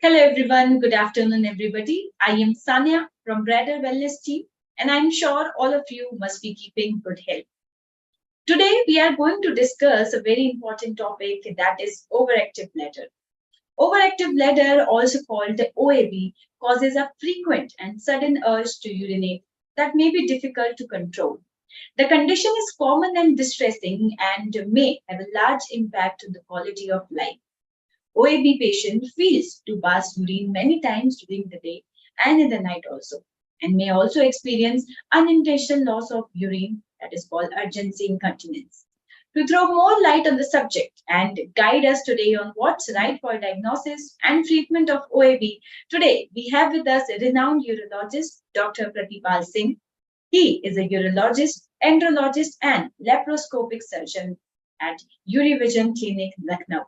Hello everyone, good afternoon everybody. I am Sanya from Brighter Wellness team and I'm sure all of you must be keeping good health. Today we are going to discuss a very important topic that is overactive bladder. Overactive bladder, also called the OAB, causes a frequent and sudden urge to urinate that may be difficult to control. The condition is common and distressing and may have a large impact on the quality of life. OAB patient feels to pass urine many times during the day and in the night also, and may also experience unintentional loss of urine that is called urgency incontinence. To throw more light on the subject and guide us today on what's right for diagnosis and treatment of OAB, today we have with us a renowned urologist, Dr. Pratipal Singh. He is a urologist, andrologist, and laparoscopic surgeon at Urovision Clinic, Lucknow.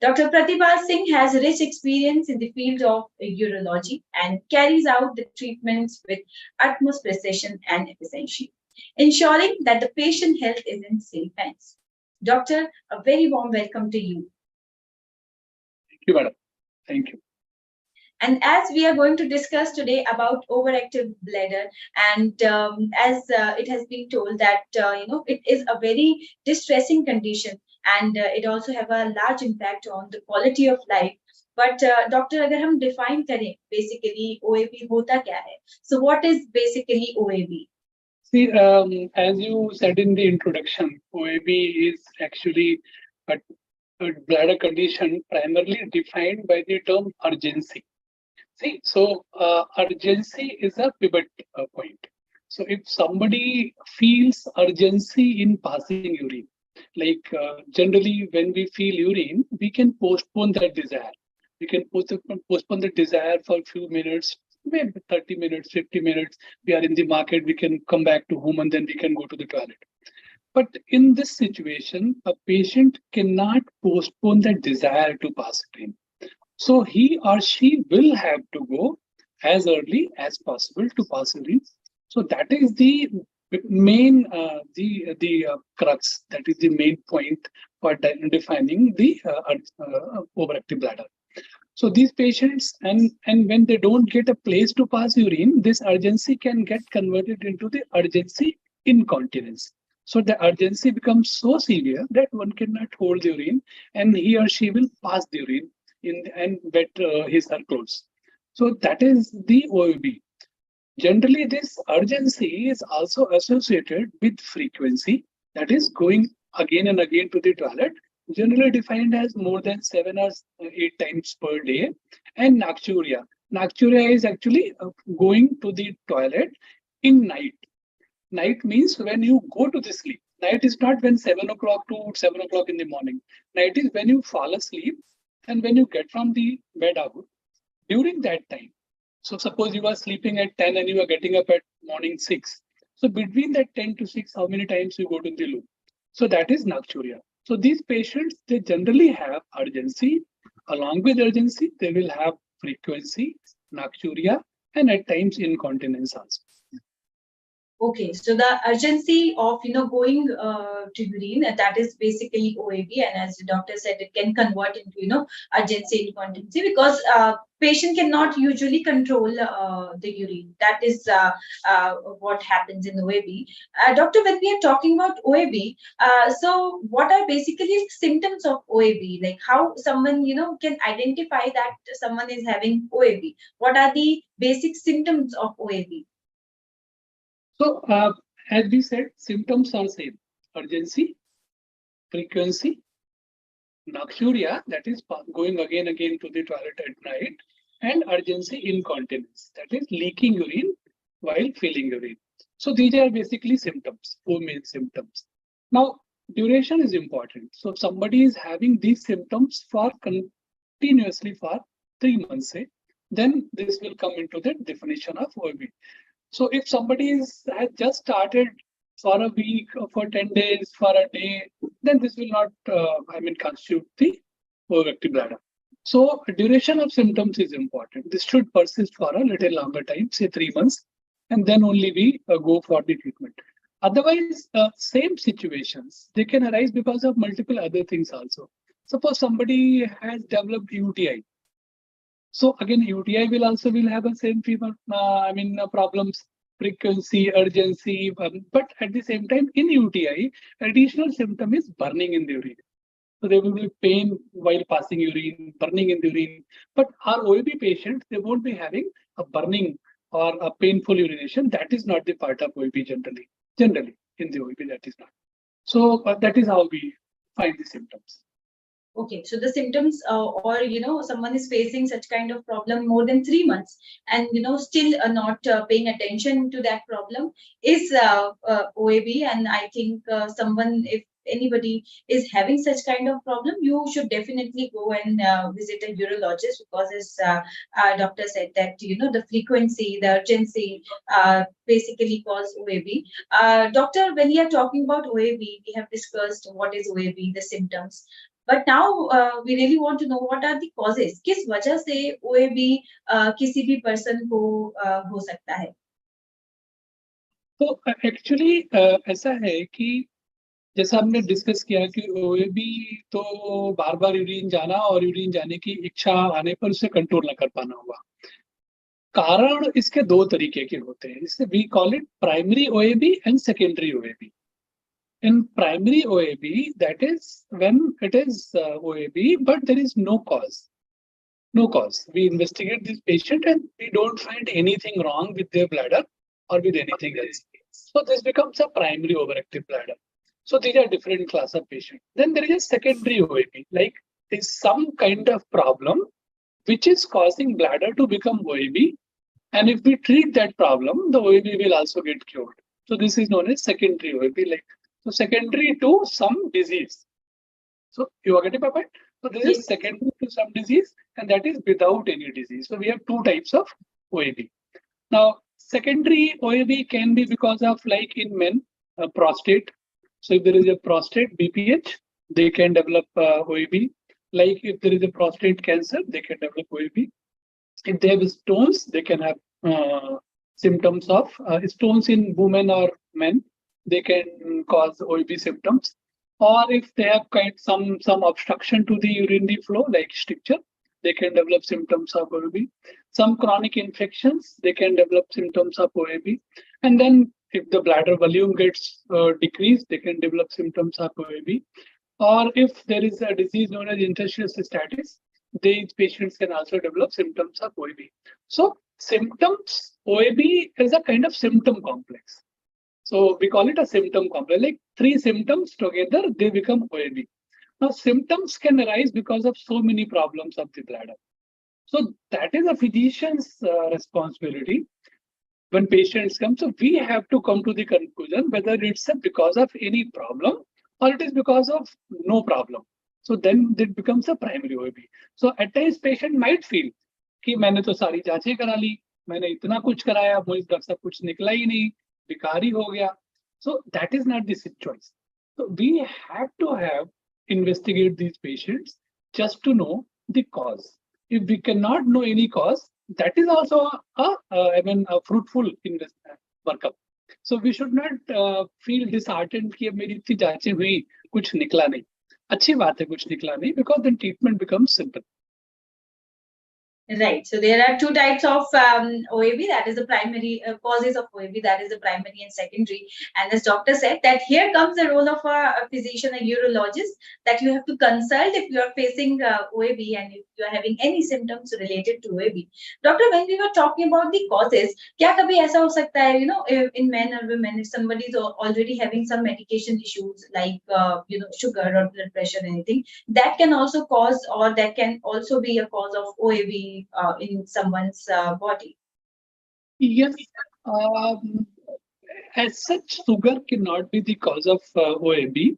Dr. Pratipal Singh has rich experience in the field of urology and carries out the treatments with utmost precision and efficiency, ensuring that the patient health is in safe hands. Doctor, a very warm welcome to you. Thank you, madam. Thank you. And as we are going to discuss today about overactive bladder, and as it has been told that it is a very distressing condition, and it also have a large impact on the quality of life. But doctor अगर हम define करें basically OAB होता क्या है? So what is basically OAB? See, as you said in the introduction, OAB is actually a bladder condition primarily defined by the term urgency. See, so urgency is a pivot point. So if somebody feels urgency in passing urine, like generally when we feel urine, we can postpone that desire. We can postpone the desire for a few minutes, maybe 30 minutes, 50 minutes. We are in the market, we can come back to home and then we can go to the toilet. But in this situation, a patient cannot postpone that desire to pass urine. So he or she will have to go as early as possible to pass urine. So that is the main crux. That is the main point for defining the overactive bladder. So these patients, and when they don't get a place to pass urine, this urgency can get converted into the urgency incontinence. So the urgency becomes so severe that one cannot hold the urine, and he or she will pass the urine and wet his or clothes. So that is the OAB. Generally, this urgency is also associated with frequency, that is going again and again to the toilet, generally defined as more than 7 or 8 times per day, and nocturia. Nocturia is actually going to the toilet in night. Night means when you go to the sleep. Night is not when 7 o'clock to 7 o'clock in the morning. Night is when you fall asleep and when you get from the bed out during that time. So suppose you are sleeping at 10 and you are getting up at morning 6. So between that 10 to 6, how many times you go to the loo? So that is nocturia. So these patients, they generally have urgency. Along with urgency, they will have frequency, nocturia, and at times incontinence also. Okay, so the urgency of going to urine, that is basically OAB, and as the doctor said, it can convert into urgency incontinence because patient cannot usually control the urine. That is what happens in OAB. Doctor, when we are talking about OAB, so what are basically symptoms of OAB? Like how someone can identify that someone is having OAB? What are the basic symptoms of OAB? So, as we said, symptoms are same: urgency, frequency, nocturia, that is going again to the toilet at night, and urgency incontinence, that is leaking urine while feeling urine. So these are basically symptoms, 4 main symptoms. Now, duration is important. So if somebody is having these symptoms for continuously for 3 months, say, then this will come into the definition of OAB. So if somebody has just started for a week, or for 10 days, for a day, then this will not, constitute the overactive bladder. So duration of symptoms is important. This should persist for a little longer time, say 3 months, and then only we go for the treatment. Otherwise, same situations, they can arise because of multiple other things also. Suppose somebody has developed UTI, So again, UTI will also will have the same fever. Problems, frequency, urgency, but at the same time, in UTI, additional symptom is burning in the urine. So there will be pain while passing urine, burning in the urine. But our OAB patients, they won't be having a burning or a painful urination. That is not the part of OAB generally. Generally, in the OAB, that is not. So that is how we find the symptoms. Okay, so the symptoms, or someone is facing such kind of problem more than 3 months, and still not paying attention to that problem is OAB. And I think someone, if anybody is having such kind of problem, you should definitely go and visit a urologist, because as our doctor said that the frequency, the urgency basically cause OAB. Doctor, when we are talking about OAB, we have discussed what is OAB, the symptoms. But now we really want to know what are the causes, किस वजह से OAB किसी भी person को हो सकता है. तो एक्चुअली ऐसा है कि जैसा हमने डिस्कस किया कि ओएबी तो बार बार यूरिन जाना और यूरिन जाने की इच्छा आने पर उसे कंट्रोल न कर पाना हुआ. कारण इसके दो तरीके के होते हैं. इससे we call it primary OAB and secondary OAB. In primary OAB, that is when it is OAB, but there is no cause. No cause. We investigate this patient and we don't find anything wrong with their bladder or with anything else. So this becomes a primary overactive bladder. So these are different class of patient. Then there is a secondary OAB, like there is some kind of problem which is causing bladder to become OAB. And if we treat that problem, the OAB will also get cured. So this is known as secondary OAB, so secondary to some disease. So you are getting my point? So this is secondary to some disease, and that is without any disease. So we have two types of OAB. Now, secondary OAB can be because of, like in men, prostate. So if there is a prostate BPH, they can develop OAB. Like if there is a prostate cancer, they can develop OAB. If they have stones, they can have symptoms of stones in women or men. They can cause OAB symptoms. Or if they have some obstruction to the urinary flow, like stricture, they can develop symptoms of OAB. Some chronic infections, they can develop symptoms of OAB. And then if the bladder volume gets decreased, they can develop symptoms of OAB. Or if there is a disease known as interstitial cystitis, these patients can also develop symptoms of OAB. So symptoms, OAB is a kind of symptom complex. So we call it a symptom complex. Like three symptoms together, they become OAB. Now symptoms can arise because of so many problems of the bladder. So that is a physician's responsibility when patients come. So we have to come to the conclusion whether it's because of any problem or it is because of no problem. So then it becomes a primary OAB. So at times patient might feel कि मैंने तो सारी जांचें करा ली, मैंने इतना कुछ कराया, मुझे डॉक्टर साहब कुछ निकला ही नहीं, बेकार ही हो गया. So that is not the choice. So we have to have investigate these patients just to know the cause. If we cannot know any cause, that is also a fruitful workup. So we should not feel disheartened कि मेरी इतनी जांचें हुई, कुछ निकला नहीं. अच्छी बात है कुछ निकला नहीं, because then treatment becomes simple. Right. So there are two types of OAB. That is the primary causes of OAB. That is the primary and secondary. And as doctor said, that here comes the role of a physician, a urologist, that you have to consult if you are facing OAB and if you are having any symptoms related to OAB. Doctor, when we were talking about the causes, क्या कभी ऐसा हो सकता है, in men or women, if somebody is already having some medication issues like sugar or blood pressure or anything, that can also cause, or that can also be a cause of OAB in someone's body? Yes. As such, sugar cannot be the cause of OAB,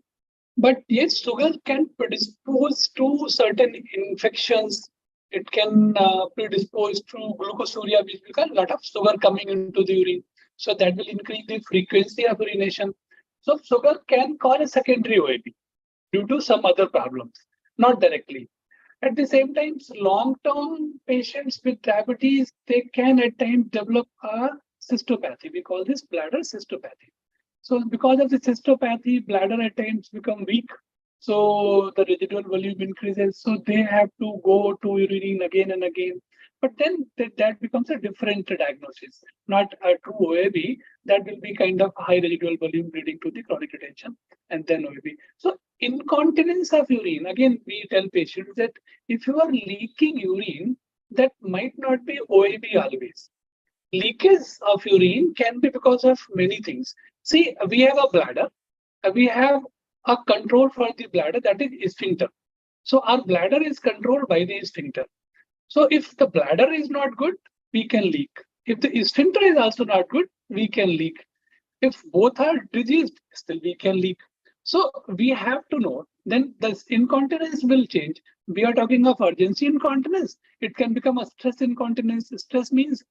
but yes, sugar can predispose to certain infections. It can predispose to glucosuria, which because a lot of sugar coming into the urine. So that will increase the frequency of urination. So sugar can cause a secondary OAB due to some other problems, not directly. At the same time, long-term patients with diabetes, they can at times develop a cystopathy. We call this bladder cystopathy. So because of the cystopathy, bladder at times become weak. So the residual volume increases. So they have to go to urine again and again. but then that becomes a different diagnosis, not a true OAB. That will be kind of high residual volume leading to the chronic retention and then OAB. So incontinence of urine, again, we tell patients that if you are leaking urine, that might not be OAB always. Leakage of urine can be because of many things. See, we have a bladder, we have a control for the bladder, that is sphincter. So our bladder is controlled by the sphincter. So if the bladder is not good, we can leak. If the sphincter is also not good, we can leak. If both are diseased, still we can leak. So we have to know, then the incontinence will change. We are talking of urgency incontinence. It can become a stress incontinence. Stress means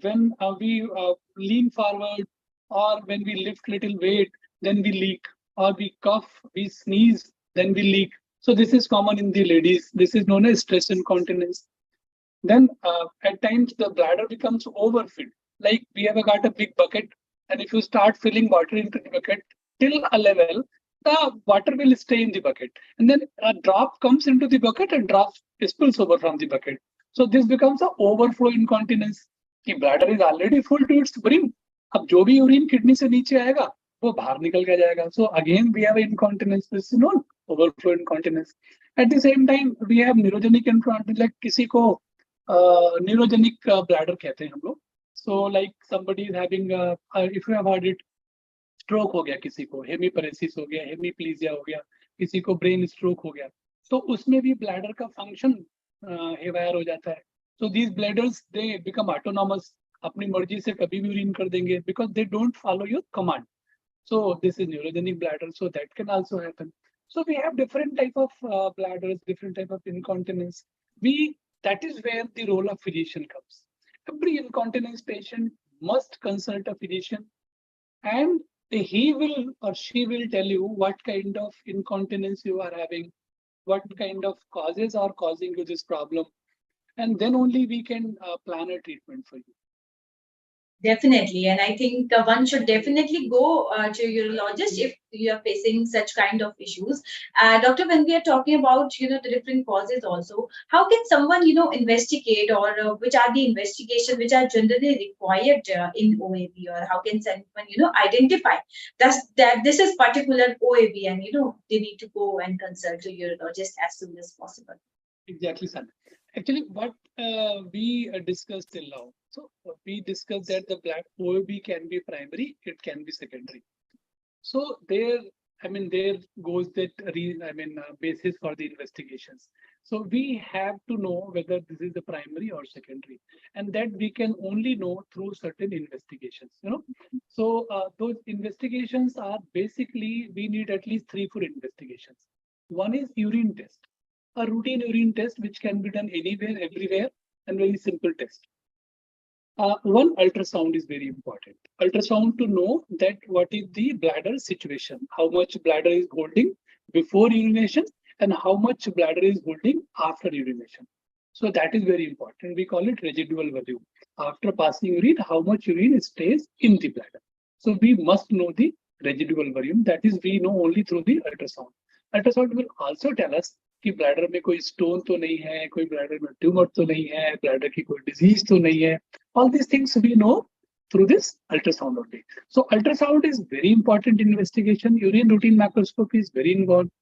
when we lean forward, or when we lift little weight, then we leak, or we cough, we sneeze, then we leak. So this is common in the ladies. This is known as stress incontinence. Then at times the bladder becomes overfilled. Like we have got a big bucket, and if you start filling water into the bucket till a level, the water will stay in the bucket. And then a drop comes into the bucket and drop spills over from the bucket. So this becomes an overflow incontinence. The bladder is already full to its brim. अब जो भी urine kidney से नीचे आएगा वो बाहर निकल के जाएगा. So again we have incontinence. This is known overflow incontinence. At the same time we have neurogenic incontinence. Like किसी को neurogenic bladder कहते हैं हम लोग. So like somebody is having if you have heard it, stroke हो गया किसी को, हेमीपैरेसिस हो गया, हेमीप्लीजिया हो गया, किसी को ब्रेन स्ट्रोक हो गया, तो उसमें भी ब्लैडर का फंक्शन हेवायर हो जाता है. So these bladders they become autonomous, अपनी मर्जी से कभी भी यूरिन कर देंगे because they don't follow your command. So this is neurogenic bladder, so that can also happen. So we have different type of bladders, different type of incontinence. That is where the role of physician comes. Every incontinence patient must consult a physician, and he will or she will tell you what kind of incontinence you are having, what kind of causes are causing you this problem, and then only we can plan a treatment for you. Definitely, and I think one should definitely go to a urologist if you are facing such kind of issues. Doctor, when we are talking about the different causes, also, how can someone investigate, or which are the investigations which are generally required in OAB, or how can someone identify that this is particular OAB, and they need to go and consult a urologist as soon as possible. Exactly, sir. Actually, what we discussed till now. So we discussed that the OAB can be primary, it can be secondary. So there goes that basis for the investigations. So we have to know whether this is the primary or secondary, and that we can only know through certain investigations. So those investigations are basically, we need at least 3-4 investigations. One is urine test, a routine urine test which can be done anywhere, everywhere, and very simple test. One ultrasound is very important. Ultrasound to know that what is the bladder situation, how much bladder is holding before urination and how much bladder is holding after urination. So that is very important. We call it residual volume. After passing urine, how much urine stays in the bladder. So we must know the residual volume. That is, we know only through the ultrasound. Ultrasound will also tell us कि bladder में कोई stone तो नहीं है, कोई bladder में tumour तो नहीं है, ब्लैडर की कोई डिजीज तो नहीं है. All these things we know through this ultrasound only. So ultrasound is very important investigation. Urine routine macroscopy is very important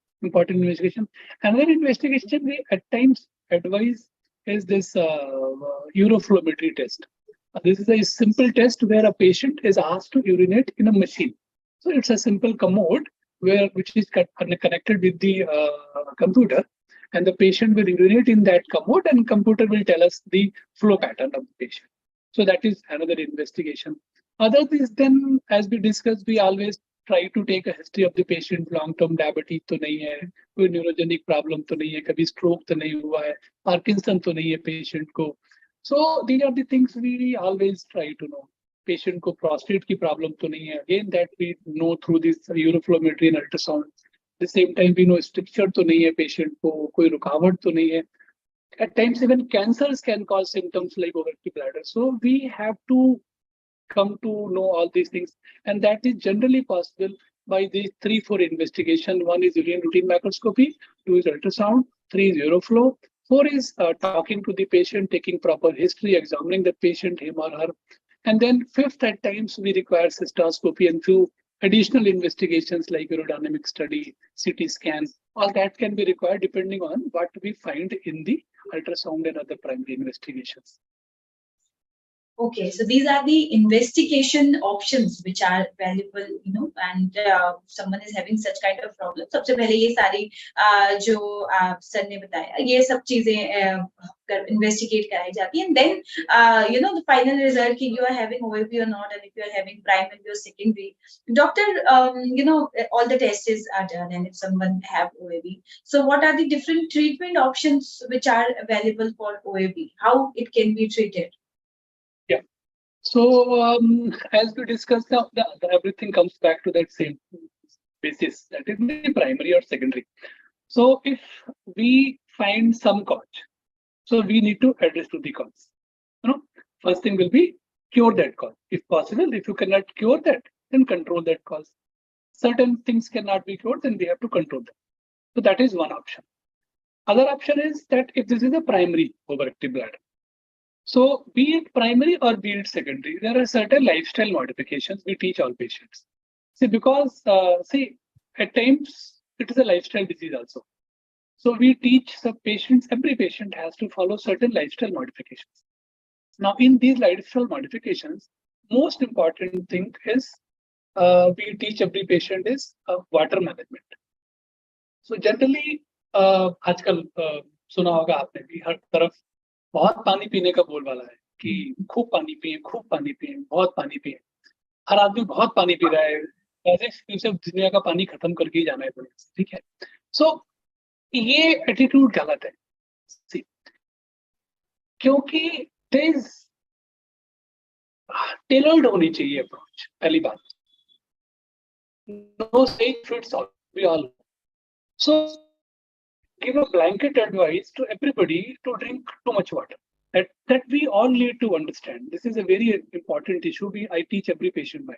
investigation. Another investigation we at times advise is this uroflowmetry test. This is a simple test where a patient is asked to urinate in a machine. So it's a simple commode which is connected with the computer, and the patient will urinate in that commode, and computer will tell us the flow pattern of the patient. So that is another investigation. Other than, as we discussed, we always try to take a history of the patient. Long-term diabetes तो नहीं है, कोई neurogenic problem तो नहीं है, कभी stroke तो नहीं हुआ है, Parkinson तो नहीं है patient को. So these are the things we always try to know. Patient को prostate की problem तो नहीं है. Again, that we know through this uroflowmetry and ultrasound. At the same time, we know stricture तो नहीं है patient को, कोई रुकावट तो नहीं है. At times, even cancers can cause symptoms like overactive bladder. So we have to come to know all these things, and that is generally possible by these 3-4 investigations. One is urine routine macroscopy, 2 is ultrasound, 3 is uroflow, 4 is talking to the patient, taking proper history, examining the patient, him or her. And then 5th, at times we require cystoscopy and few additional investigations like urodynamic study, CT scan. All that can be required depending on what we find in the ultrasound and other primary investigations. Okay, so these are the investigation options which are available, and someone is having such kind of problem. सबसे पहले ये सारी जो sir ने बताया, ये सब चीजें investigate कराई जाती है, and then the final result कि you are having OAB or not, and if you are having primary or secondary, doctor, all the tests are done, and if someone have OAB, so what are the different treatment options which are available for OAB? How it can be treated? So as we discussed, everything comes back to that same basis, that is the primary or secondary. So if we find some cause, so we need to address to the cause. First thing will be cure that cause. If possible, if you cannot cure that, then control that cause. Certain things cannot be cured, then we have to control them. So that is one option. Other option is that if this is a primary overactive bladder, so be it primary or be it secondary, there are certain lifestyle modifications we teach all patients. See, because at times it is a lifestyle disease also. So we teach the patients, every patient has to follow certain lifestyle modifications. Now in these lifestyle modifications, most important thing is we teach every patient is water management. So generally, आजकल सुना होगा आपने भी, हर तरफ बहुत पानी पीने का बोलबाला है कि खूब पानी पिए, बहुत पानी पिए. हर आदमी बहुत पानी पी रहा है, ऐसे दुनिया का पानी खत्म करके ही जाना है दुनिया से, ठीक है. सो ये एटीट्यूड गलत है, क्योंकि टेलर्ड होनी चाहिए अप्रोच. पहली बात, no size fits all, we all. So give a blanket advice to everybody to drink too much water. That we all need to understand. This is a very important issue. I teach every patient by.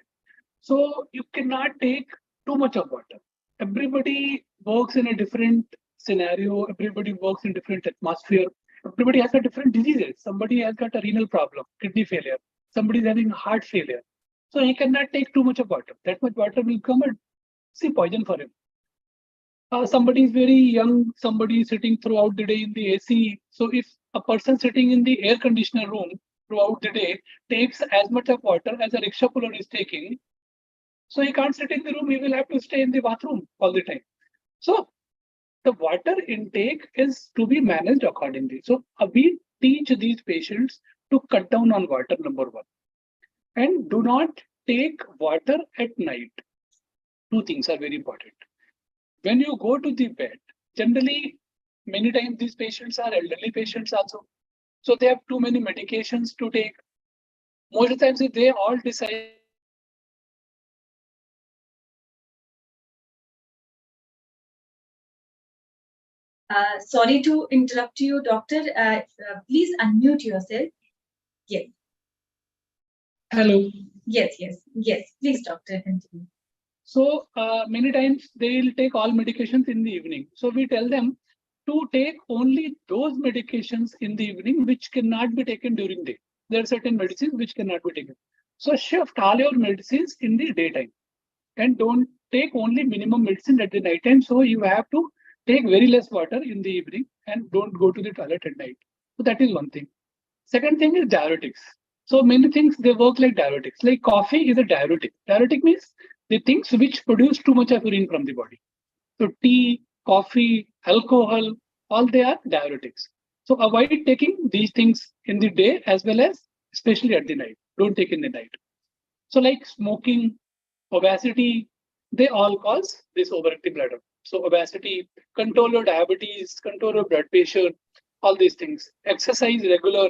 So you cannot take too much of water. Everybody works in a different scenario. Everybody works in different atmosphere. Everybody has got different diseases. Somebody has got a renal problem, kidney failure. Somebody is having heart failure. So he cannot take too much of water. That much water will come and see poison for him. Somebody is very young, somebody is sitting throughout the day in the AC. So if a person sitting in the air conditioner room throughout the day takes as much of water as a rickshaw puller is taking, so he can't sit in the room, he will have to stay in the bathroom all the time. So the water intake is to be managed accordingly. So we teach these patients to cut down on water, number one. And do not take water at night. Two things are very important. When you go to the bed, generally, many times these patients are elderly patients also. So they have too many medications to take. Most of the times, they all decide. Sorry to interrupt you, doctor. Please unmute yourself. Yes. Hello. Yes. Please, doctor, continue. So many times they will take all medications in the evening. So we tell them to take only those medications in the evening which cannot be taken during the day. There are certain medicines which cannot be taken. So shift all your medicines in the daytime and don't take only minimum medicine at the night time. So you have to take very less water in the evening and don't go to the toilet at night. So that is one thing. Second thing is diuretics. So many things, they work like diuretics. Like coffee is a diuretic. Diuretic means the things which produce too much of urine from the body. So tea, coffee, alcohol, all they are diuretics. So avoid taking these things in the day as well as especially at the night. Don't take in the night. So like smoking, obesity, they all cause this overactive bladder. So obesity, control your diabetes, control your blood pressure, all these things. Exercise regular.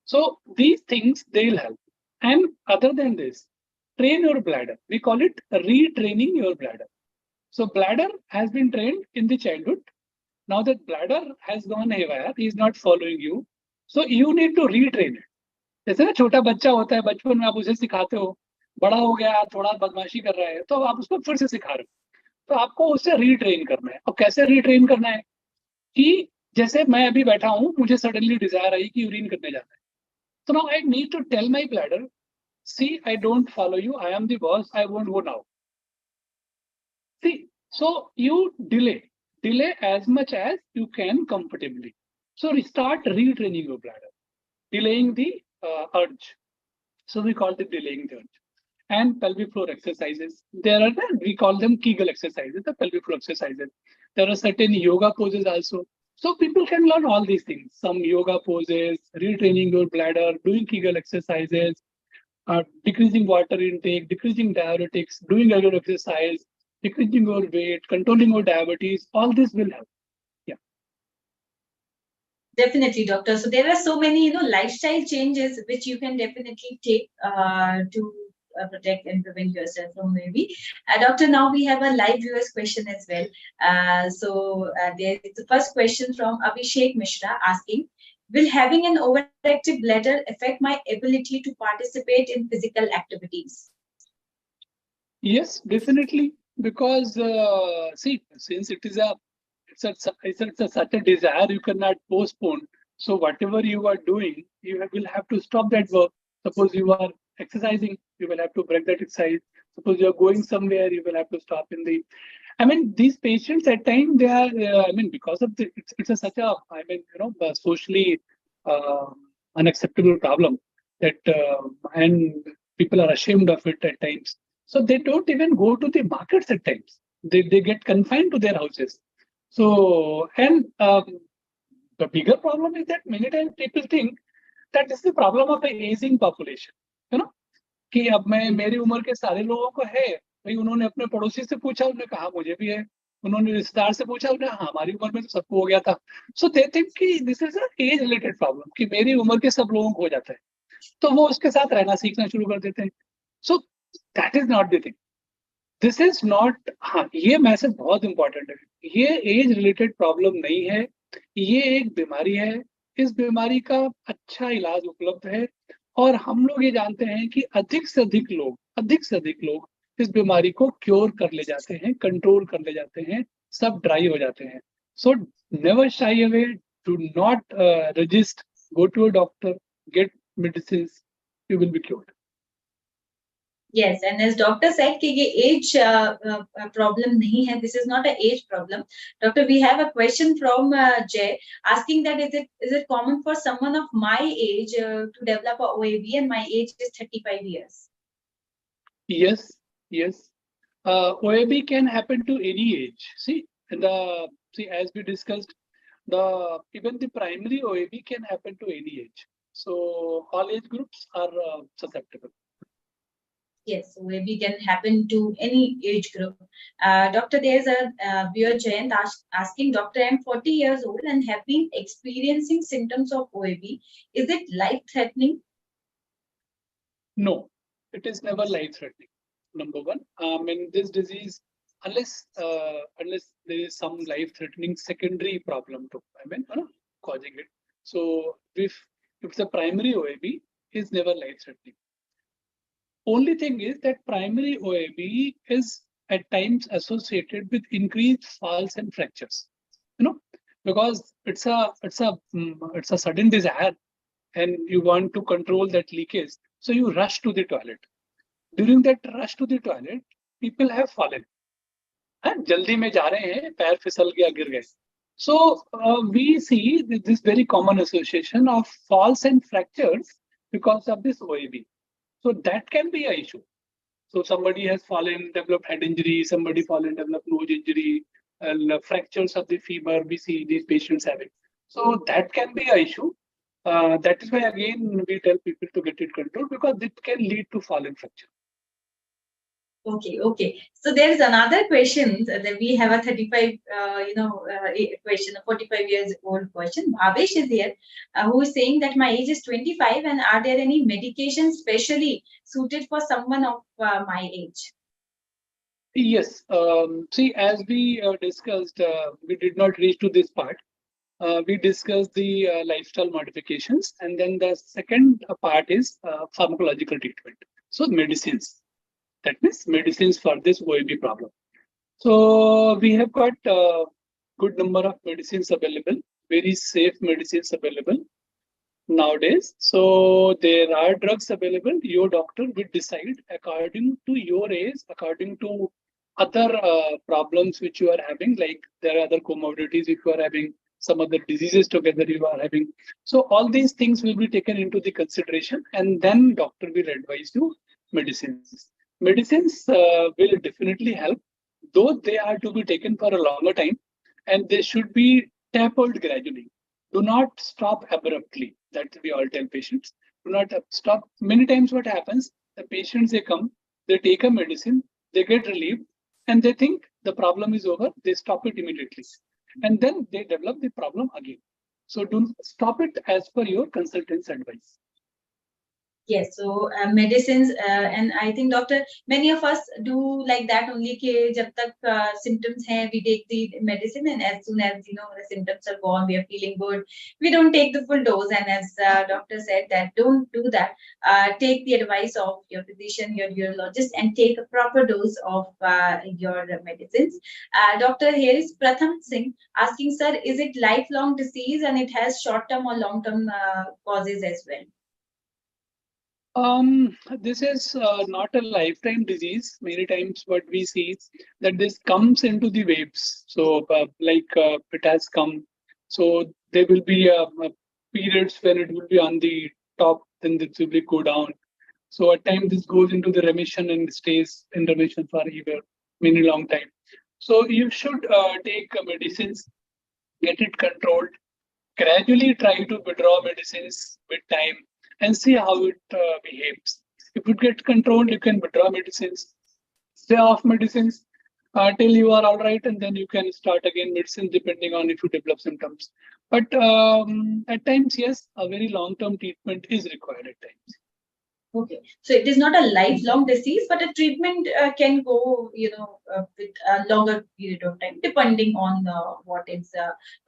So these things, they'll help. And other than this, train your bladder. We call it retraining your bladder. So bladder has been trained in the childhood. Now that bladder has gone haywire, he is not following you. So you need to retrain it. जैसे ना छोटा बच्चा होता है, बचपन में आप उसे सिखाते हो, बड़ा हो गया थोड़ा बदमाशी कर रहा है, तो आप उसको फिर से सिखा रहे हो. तो आपको उसे रीट्रेन करना है. और कैसे रीट्रेन करना है कि जैसे मैं अभी बैठा हूँ, मुझे सडनली डिजायर आई कि यूरिन करने जाना है, तो now I need to tell my bladder, see I don't follow you, I am the boss, I won't go now. See, so you delay as much as you can comfortably. So start retraining your bladder, delaying the urge. So we call it delaying the urge. And pelvic floor exercises. We call them Kegel exercises, the pelvic floor exercises. There are certain yoga poses also. So people can learn all these things. Some yoga poses, retraining your bladder, doing Kegel exercises, decreasing water intake, decreasing diuretics, doing regular exercise, decreasing your weight, controlling your diabetes, all this will help. Yeah. Definitely, doctor. So there are so many, lifestyle changes which you can definitely take to protect and prevent yourself from maybe. Doctor, now we have a live viewers question as well. There is the first question from Abhishek Mishra asking, will having an overactive bladder affect my ability to participate in physical activities? Yes, definitely. Because see, since it's such a desire, you cannot postpone. So whatever you are doing, will have to stop that work. Suppose you are exercising, you will have to break that exercise. Suppose you are going somewhere, you will have to stop in the. I mean, these patients at times they are. Because of such a. Socially uh, unacceptable problem that and people are ashamed of it at times. So they don't even go to the markets at times. They get confined to their houses. So, and the bigger problem is that many times people think that this is the problem of an aging population. You know, कि अब मैं मेरी उम्र के सारे लोगों को है, भाई उन्होंने अपने पड़ोसी से पूछा, उन्होंने कहा मुझे भी है, उन्होंने रिश्तेदार से पूछा, उन्हें हमारी उम्र में तो सबको हो गया था. सो दे थिंक कि this is a age related problem, कि मेरी उम्र के सब लोगों को हो जाता है, तो वो उसके साथ रहना सीखना शुरू कर देते हैं. So that is not the thing. This is not. हाँ, ये मैसेज बहुत इंपॉर्टेंट है. ये एज रिलेटेड प्रॉब्लम नहीं है, ये एक बीमारी है. इस बीमारी का अच्छा इलाज उपलब्ध है, और हम लोग ये जानते हैं कि अधिक से अधिक लोग इस बीमारी को क्योर कर ले जाते हैं, कंट्रोल कर ले जाते हैं, सब ड्राई हो जाते हैं. So never shy away, do not resist, go to a doctor, get medicine, you will be cured. Yes, and as doctor said कि ये age problem नहीं है. This is not an age problem. Doctor, we have a question from Jay asking that is it common for someone of my age to develop a OAB, and my age is 35 years. Yes. OAB can happen to any age. See, as we discussed, even the primary OAB can happen to any age. So all age groups are susceptible. Yes, OAB can happen to any age group. Doctor, there's a viewer Jayant asking, Doctor, I'm 40 years old and have been experiencing symptoms of OAB. Is it life-threatening? No, it is never life-threatening. Number one, in this disease, unless there is some life-threatening secondary problem to causing it. So if it's a primary OAB, is never life-threatening. Only thing is that primary OAB is at times associated with increased falls and fractures. Because it's a sudden desire, and you want to control that leakage, so you rush to the toilet. During that rush to the toilet, people have fallen. जल्दी में जा रहे हैं, पैर फिसल गया, गिर गए. So we see this very common association of falls and fractures because of this OAB. So that can be an issue. So somebody has fallen, developed head injury, somebody fallen, developed nose injury, fractures of the femur, we see these patients having. So that can be an issue. That is why again we tell people to get it controlled, because it can lead to fall and fracture. Okay. So there is another question that we have a 35, question, a 45 years old question. Bhavesh is here, who is saying that my age is 25, and are there any medications specially suited for someone of my age? Yes. See, as we discussed, we did not reach to this part. We discussed the lifestyle modifications, and then the second part is pharmacological treatment. So medicines. That means medicines for this OAB problem. So we have got good number of medicines available, very safe medicines available nowadays. So there are drugs available. Your doctor will decide according to your age, according to other problems which you are having, like there are other comorbidities if you are having some other diseases together you are having. So all these things will be taken into the consideration, and then doctor will advise you medicines. Medicines will definitely help, though they are to be taken for a longer time, and they should be tapered gradually. Do not stop abruptly. That we all tell patients. Do not stop. Many times what happens, the patients, they come, they take a medicine, they get relieved, and they think the problem is over, they stop it immediately. And then they develop the problem again. So do stop it as per your consultant's advice. Yes, so medicines, and I think doctor, many of us do like that only. कि जब तक symptoms हैं, we take the medicine, and as soon as the symptoms are gone, we are feeling good. We don't take the full dose, and as doctor said, that don't do that. Take the advice of your physician, your urologist, and take a proper dose of your medicines. Doctor, here is Pratham Singh asking, sir, is it lifelong disease and it has short-term or long-term causes as well? This is not a lifetime disease. Many times what we see is that this comes into the waves. So it has come. So there will be periods when it will be on the top, then this will be go down. So at times this goes into the remission and stays in remission for either many long time. So you should take medicines, get it controlled, gradually try to withdraw medicines with time and see how it behaves. If it gets controlled, you can withdraw medicines, stay off medicines till you are all right, and then you can start again medicine depending on if you develop symptoms. But at times, yes, a very long-term treatment is required at times. Okay, so it is not a lifelong disease, but a treatment can go, with a longer period of time, depending on what is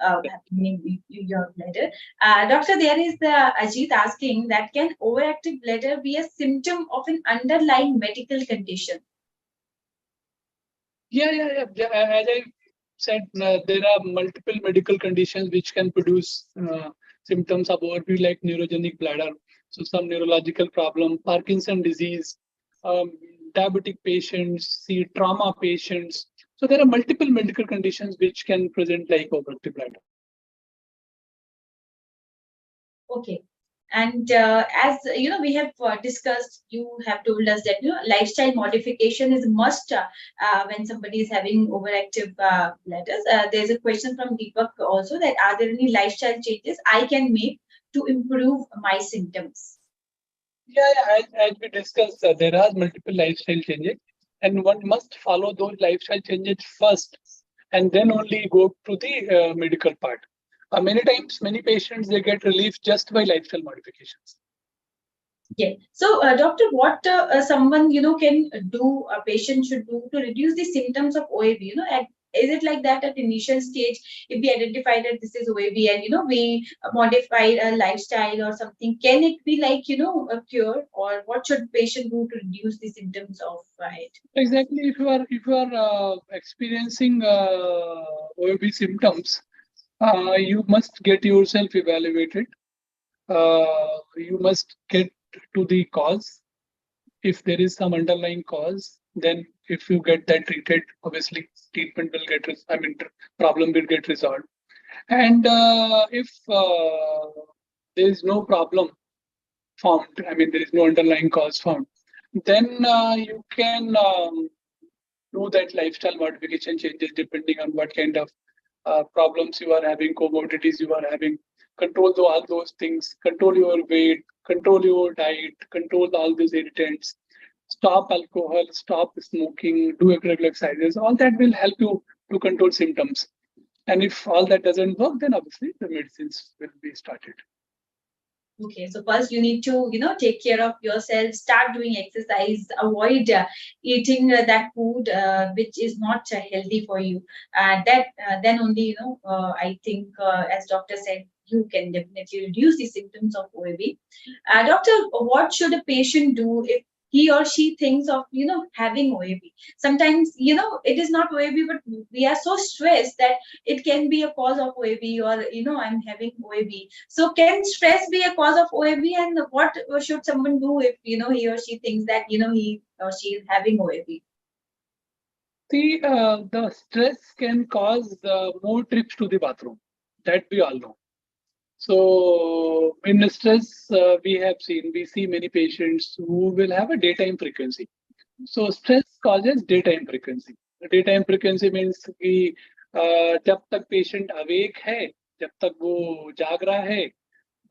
happening in your bladder. Doctor, there is Ajit asking that can overactive bladder be a symptom of an underlying medical condition? Yeah. As I said, there are multiple medical conditions which can produce symptoms of OAB, like neurogenic bladder. So some neurological problem, Parkinson disease, diabetic patients, see trauma patients. So there are multiple medical conditions which can present like overactive bladder. Okay. And as we have discussed, you have told us that lifestyle modification is must when somebody is having overactive bladders. There's a question from Deepak also, that are there any lifestyle changes I can make to improve my symptoms? Yeah. As we discussed, there are multiple lifestyle changes, and one must follow those lifestyle changes first, and then only go to the medical part. Many times, many patients, they get relief just by lifestyle modifications. Yeah. So, doctor, what someone can do, a patient should do to reduce the symptoms of OAB? Is it like that at initial stage, if we identify that this is OAB and we modify a lifestyle or something, can it be like a cure, or what should patient do to reduce the symptoms of it? Exactly. If you are experiencing OAB symptoms, you must get yourself evaluated. You must get to the cause. If there is some underlying cause, then if you get that treated, obviously treatment will get, problem will get resolved. And if there is no problem found, there is no underlying cause found, then you can do that lifestyle modification changes depending on what kind of problems you are having, comorbidities you are having. Control all those things, control your weight, control your diet, control all these irritants, stop alcohol, stop smoking, do regular exercises. All that will help you to control symptoms. And if all that doesn't work, then obviously the medicines will be started. Okay, so first you need to, take care of yourself, start doing exercise, avoid eating that food which is not healthy for you. Then only, I think, as doctor said, you can definitely reduce the symptoms of OAB. Doctor, what should a patient do if he or she thinks of, having OAB. Sometimes, it is not OAB, but we are so stressed that it can be a cause of OAB, or, I'm having OAB. So can stress be a cause of OAB, and what should someone do if, he or she thinks that, he or she is having OAB? See, the stress can cause more trips to the bathroom. That we all know. So in stress, we see many patients who will have a daytime frequency. So stress causes daytime frequency. Daytime frequency means कि जब तक patient awake है, जब तक वो जाग रहा है,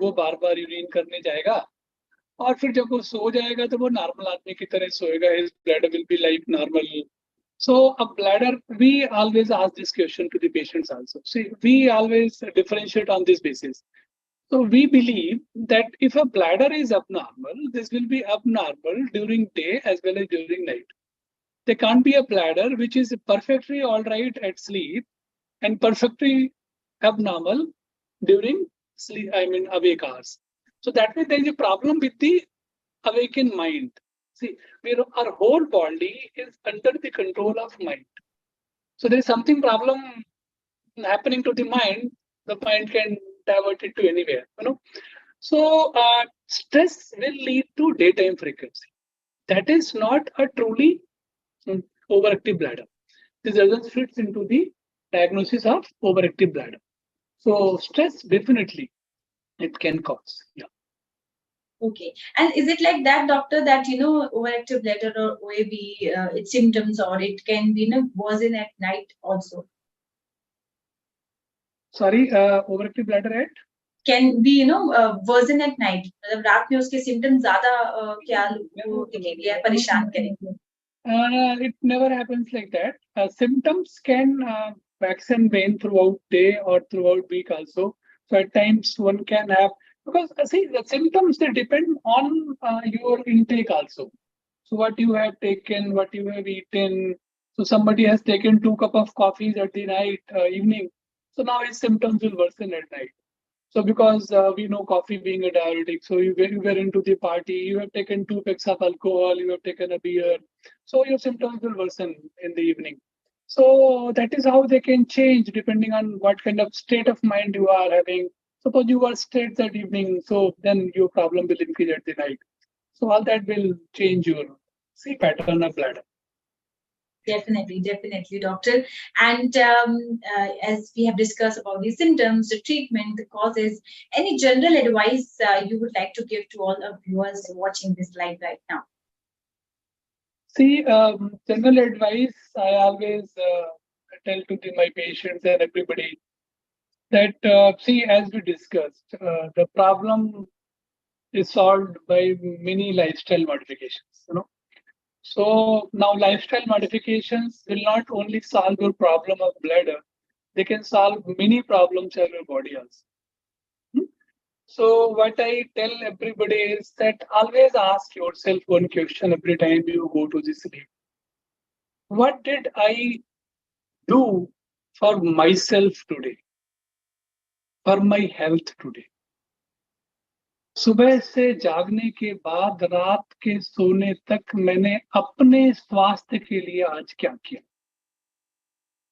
वो बार बार यूरिन करने जाएगा, और फिर जब वो सो जाएगा तो वो नॉर्मल आदमी की तरह सोएगा. His bladder will be like normal. So a bladder, we always ask this question to the patients also. See, we always differentiate on this basis. So we believe that if a bladder is abnormal, this will be abnormal during day as well as during night. There can't be a bladder which is perfectly all right at sleep and perfectly abnormal during sleep, awake hours. So that means there is a problem with the awakened mind. See, our whole body is under the control of mind. So there is something problem happening to the mind. The mind can divert it to anywhere, So stress will lead to daytime frequency. That is not a truly overactive bladder. This doesn't fit into the diagnosis of overactive bladder. So stress definitely it can cause. Yeah. Okay. And is it like that, doctor, that, overactive bladder or OAB, its symptoms, or it can be, worsen at night also? Sorry, overactive bladder at? Can be, worsen at night. मतलब रात में उसके symptoms ज़्यादा क्या वो दिखेंगे या परेशान करेंगे? It never happens like that. Symptoms can wax and wane throughout day or throughout week also. So at times one can have, because see, the symptoms, they depend on your intake also. So what you have taken, what you have eaten. So somebody has taken 2 cups of coffees at the night, evening. So now his symptoms will worsen at night. So because we know coffee being a diuretic, so you were into the party, you have taken 2 packs of alcohol, you have taken a beer, so your symptoms will worsen in the evening. So that is how they can change depending on what kind of state of mind you are having. Suppose you are straight that evening, so then your problem will increase at the night. So all that will change your pattern of bladder. Definitely, doctor. And as we have discussed about the symptoms, the treatment, the causes, any general advice you would like to give to all of viewers watching this live right now? See, general advice I always tell to my patients and everybody that, as we discussed, the problem is solved by many lifestyle modifications, So now lifestyle modifications will not only solve your problem of bladder, they can solve many problems in your body also. So what I tell everybody is that always ask yourself one question every time you go to the sleep. What did I do for myself today? For my health today? सुबह से जागने के बाद रात के सोने तक मैंने अपने स्वास्थ्य के लिए आज क्या किया?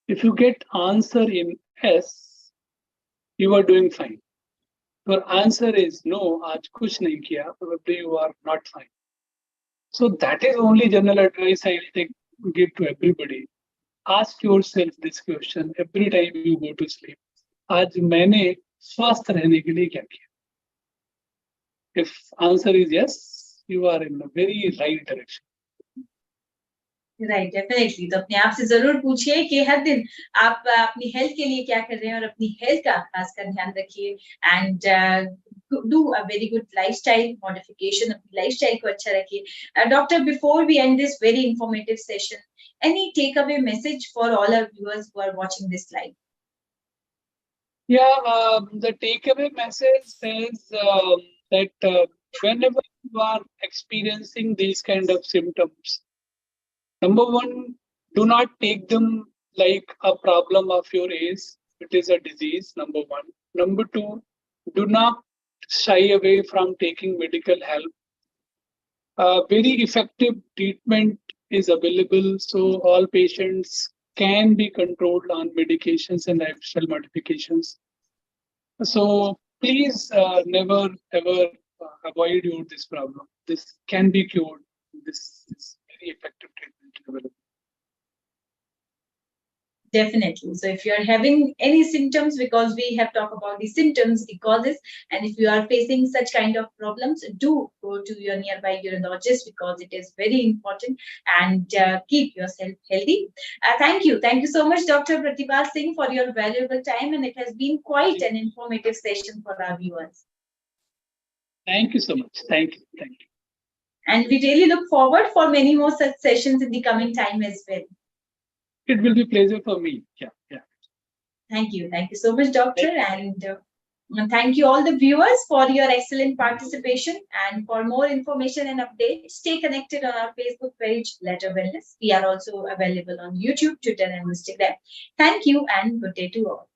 If you get answer in S, you are doing fine. Your answer is no, आज कुछ नहीं किया, probably you are not fine. So that is only general advice I will give to everybody. Ask yourself this question every time you go to sleep. आज मैंने स्वस्थ रहने के लिए क्या किया? If answer is yes, you are in a very right direction. Right definitely. तो अपने आप से जरूर पूछिए कि हर दिन आप अपनी हेल्थ के लिए क्या कर रहे हैं, और अपनी हेल्थ का खासकर ध्यान रखिए. And do a very good lifestyle modification, अपनी लाइफस्टाइल को अच्छा रखिए. Doctor, before we end this very informative session, any take away message for all our viewers who are watching this live? Yeah, the takeaway message is that whenever you are experiencing these kind of symptoms, number one, do not take them like a problem of your age. It is a disease, number one. Number two, do not shy away from taking medical help. Very effective treatment is available, so all patients can be controlled on medications and lifestyle modifications. So please never ever avoid this problem. This can be cured. This is very effective treatment available. Definitely. So if you are having any symptoms, because we have talked about the symptoms, the causes, and if you are facing such kind of problems, do go to your nearby urologist because it is very important, and keep yourself healthy. Thank you. Thank you so much, Dr. Pratipal Singh, for your valuable time, and it has been quite an informative session for our viewers. Thank you so much. Thank you. Thank you. And we really look forward for many more such sessions in the coming time as well. It will be a pleasure for me. Yeah. Thank you. Thank you so much, Doctor. And thank you all the viewers for your excellent participation. And for more information and updates, stay connected on our Facebook page, Letter Wellness. We are also available on YouTube, Twitter, and Instagram. Thank you and good day to all.